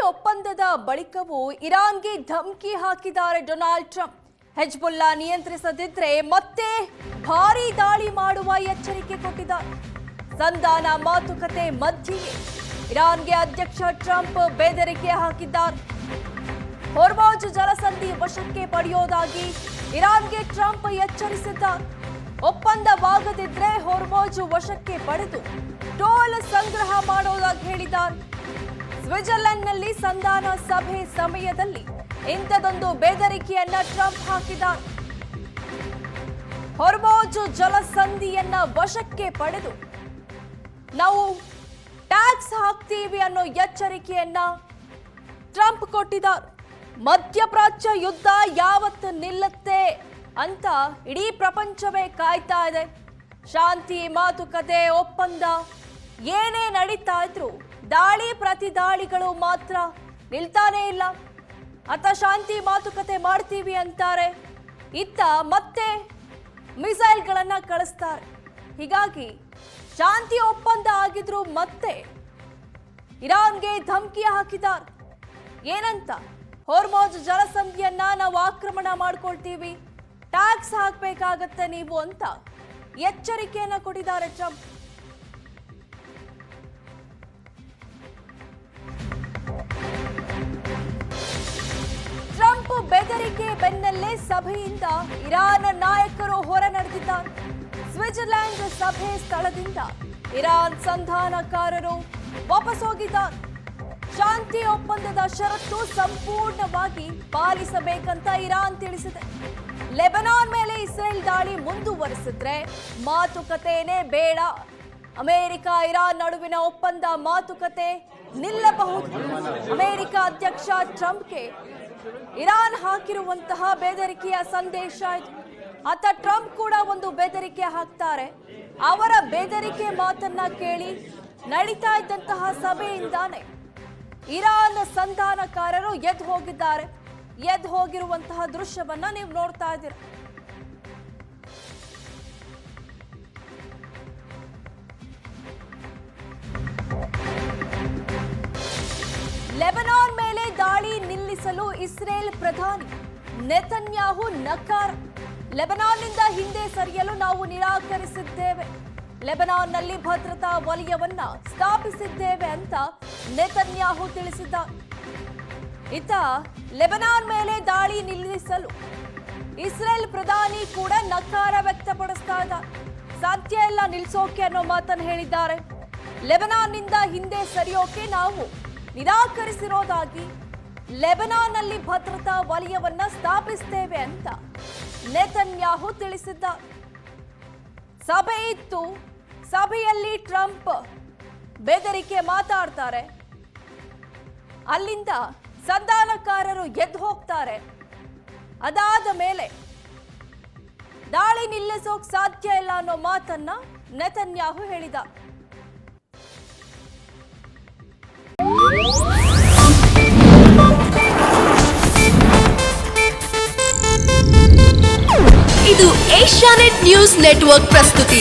ಒಪ್ಪಂದದ ಬಳಿಕವೂ ಇರಾನ್ಗೆ ಧಮಕಿ ಹಾಕಿದ್ದಾರೆ ಡೊನಾಲ್ಡ್ ಟ್ರಂಪ್. ಹೆಜ್ಬುಲ್ಲಾ ನಿಯಂತ್ರಿಸದಿದ್ರೆ ಮತ್ತೆ ಭಾರೀ ದಾಳಿ ಮಾಡುವ ಎಚ್ಚರಿಕೆ ಕೊಟ್ಟಿದ್ದಾರೆ. ಸಂಧಾನ ಮಾತುಕತೆ ಮಧ್ಯೆಯೇ ಇರಾನ್ಗೆ ಅಧ್ಯಕ್ಷ ಟ್ರಂಪ್ ಬೆದರಿಕೆ ಹಾಕಿದ್ದಾರೆ. ಹೊರ್ಮುಜ್ ಜಲಸಂಧಿ ವಶಕ್ಕೆ ಪಡೆಯೋದಾಗಿ ಇರಾನ್ಗೆ ಟ್ರಂಪ್ ಎಚ್ಚರಿಸಿದ್ದಾರೆ. ಒಪ್ಪಂದವಾಗದಿದ್ರೆ ಹೊರ್ಮುಜ್ ವಶಕ್ಕೆ ಪಡೆದು ಟೋಲ್ ಸಂಗ್ರಹ ಮಾಡೋದಾಗಿ ಹೇಳಿದ್ದಾರೆ. ಸ್ವಿಟ್ಜರ್ಲೆಂಡ್ನಲ್ಲಿ ಸಂಧಾನ ಸಭೆ ಸಮಯದಲ್ಲಿ ಇಂಥದೊಂದು ಬೆದರಿಕೆಯನ್ನ ಟ್ರಂಪ್ ಹಾಕಿದ್ದಾರೆ. ಹೊರ್ಮುಜ್ ಜಲಸಂಧಿಯನ್ನ ವಶಕ್ಕೆ ಪಡೆದು ನಾವು ಟ್ಯಾಕ್ಸ್ ಹಾಕ್ತೀವಿ ಅನ್ನೋ ಎಚ್ಚರಿಕೆಯನ್ನ ಟ್ರಂಪ್ ಕೊಟ್ಟಿದ್ದಾರೆ. ಮಧ್ಯಪ್ರಾಚ್ಯ ಯುದ್ಧ ಯಾವತ್ತು ನಿಲ್ಲುತ್ತೆ ಅಂತ ಇಡೀ ಪ್ರಪಂಚವೇ ಕಾಯ್ತಾ ಇದೆ. ಶಾಂತಿ ಮಾತುಕತೆ ಒಪ್ಪಂದ ಏನೇ ನಡೀತಾ ಇದ್ರು ದಾಳಿ ಪ್ರತಿ ದಾಳಿಗಳು ಮಾತ್ರ ನಿಲ್ತಾನೇ ಇಲ್ಲ. ಅತ ಶಾಂತಿ ಮಾತುಕತೆ ಮಾಡ್ತೀವಿ ಅಂತಾರೆ, ಇತ್ತ ಮತ್ತೆ ಮಿಸೈಲ್ಗಳನ್ನ ಕಳಿಸ್ತಾರೆ. ಹೀಗಾಗಿ ಶಾಂತಿ ಒಪ್ಪಂದ ಆಗಿದ್ರು ಮತ್ತೆ ಇರಾನ್ಗೆ ಧಮಕಿ ಹಾಕಿದ್ದಾರೆ. ಏನಂತ? ಹೊರ್ಮುಜ್ ಜಲಸಂಧಿಯನ್ನ ನಾವು ಆಕ್ರಮಣ ಮಾಡ್ಕೊಳ್ತೀವಿ, ಟ್ಯಾಕ್ಸ್ ಹಾಕಬೇಕಾಗತ್ತೆ ನೀವು ಅಂತ ಎಚ್ಚರಿಕೆಯನ್ನ ಕೊಟ್ಟಿದ್ದಾರೆ ಟ್ರಂಪ್. ಟ್ರಂಪ್ ಬೆದರಿಕೆ ಬೆನ್ನಲ್ಲೇ ಸಭೆಯಿಂದ ಇರಾನ್ ನಾಯಕರು ಹೊರ ನಡೆದಿದ್ದಾರೆ. ಸ್ವಿಟ್ಜರ್ಲೆಂಡ್ ಸಭೆ ಸ್ಥಳದಿಂದ ಇರಾನ್ ಸಂಧಾನಕಾರರು ವಾಪಸ್ ಹೋಗಿದ್ದಾರೆ. ಶಾಂತಿ ಒಪ್ಪಂದದ ಷರತ್ತು ಸಂಪೂರ್ಣವಾಗಿ ಪಾಲಿಸಬೇಕಂತ ಇರಾನ್ ತಿಳಿಸಿದೆ. ಲೆಬನಾನ್ ಮೇಲೆ ಇಸ್ರೇಲ್ ದಾಳಿ ಮುಂದುವರಿಸಿದ್ರೆ ಮಾತುಕತೆನೇ ಬೇಡ. ಅಮೆರಿಕ ಇರಾನ್ ನಡುವಿನ ಒಪ್ಪಂದ ಮಾತುಕತೆ ನಿಲ್ಲಬಹುದು. ಅಮೆರಿಕ ಅಧ್ಯಕ್ಷ ಟ್ರಂಪ್ಗೆ ಇರಾನ್ ಹಾಕಿರುವಂತಹ ಬೆದರಿಕೆಯ ಸಂದೇಶ ಇದು. ಆತ ಟ್ರಂಪ್ ಕೂಡ ಒಂದು ಬೆದರಿಕೆ ಹಾಕ್ತಾರೆ. ಅವರ ಬೆದರಿಕೆ ಮಾತನ್ನ ಕೇಳಿ ನಡೀತಾ ಇದ್ದಂತಹ ಸಭೆಯಿಂದಾನೆ ಇರಾನ್ ಸಂಧಾನಕಾರರು ಎದ್ದು ಹೋಗಿದ್ದಾರೆ. ಎದ್ದು ಹೋಗಿರುವಂತಹ ದೃಶ್ಯವನ್ನ ನೀವು ನೋಡ್ತಾ ಇದ್ದೀರಾ. ಲೆಬನಾನ್ ಮೇಲೆ ದಾಳಿ ನಿಲ್ಲಿಸಲು ಇಸ್ರೇಲ್ ಪ್ರಧಾನಿ ನೆತನ್ಯಾಹು ನಕಾರ. ಲೆಬನಾನ್ನಿಂದ ಹಿಂದೆ ಸರಿಯಲು ನಾವು ನಿರಾಕರಿಸಿದ್ದೇವೆ. ಲೆಬನಾನ್ನಲ್ಲಿ ಭದ್ರತಾ ವಲಯವನ್ನ ಸ್ಥಾಪಿಸಿದ್ದೇವೆ ಅಂತ ನೆತನ್ಯಾಹು ತಿಳಿಸಿದ್ದಾರೆ. ಇತ್ತ ಲೆಬನಾನ್ ಮೇಲೆ ದಾಳಿ ನಿಲ್ಲಿಸಲು ಇಸ್ರೇಲ್ ಪ್ರಧಾನಿ ಕೂಡ ನಕಾರ ವ್ಯಕ್ತಪಡಿಸ್ತಾ ಇದ್ದಾರೆ. ಸಾಧ್ಯ ಇಲ್ಲ ನಿಲ್ಲಿಸೋಕೆ ಅನ್ನೋ ಮಾತನ್ನು ಹೇಳಿದ್ದಾರೆ. ಲೆಬನಾನ್ನಿಂದ ಹಿಂದೆ ಸರಿಯೋಕೆ ನಾವು ನಿರಾಕರಿಸಿರೋದಾಗಿ, ಲೆಬನಾನ್ನಲ್ಲಿ ಭದ್ರತಾ ವಲಯವನ್ನ ಸ್ಥಾಪಿಸ್ತೇವೆ ಅಂತ ನೆತನ್ಯಾಹು ತಿಳಿಸಿದ್ದಾರೆ. ಸಭೆ ಇತ್ತು, ಸಭೆಯಲ್ಲಿ ಟ್ರಂಪ್ ಬೆದರಿಕೆ ಮಾತಾಡ್ತಾರೆ. ಅಲ್ಲಿಂದ ಸಂಧಾನಕಾರರು ಎದ್ದು ಹೋಗ್ತಾರೆ. ಅದಾದ ಮೇಲೆ ದಾಳಿ ನಿಲ್ಲಿಸೋಕ್ ಸಾಧ್ಯ ಇಲ್ಲ ಅನ್ನೋ ಮಾತನ್ನ ನೆತನ್ಯಾಹು ಹೇಳಿದ. ಇದು ಏಷ್ಯಾನೆಟ್ ನ್ಯೂಸ್ ನೆಟ್ವರ್ಕ್ ಪ್ರಸ್ತುತಿ.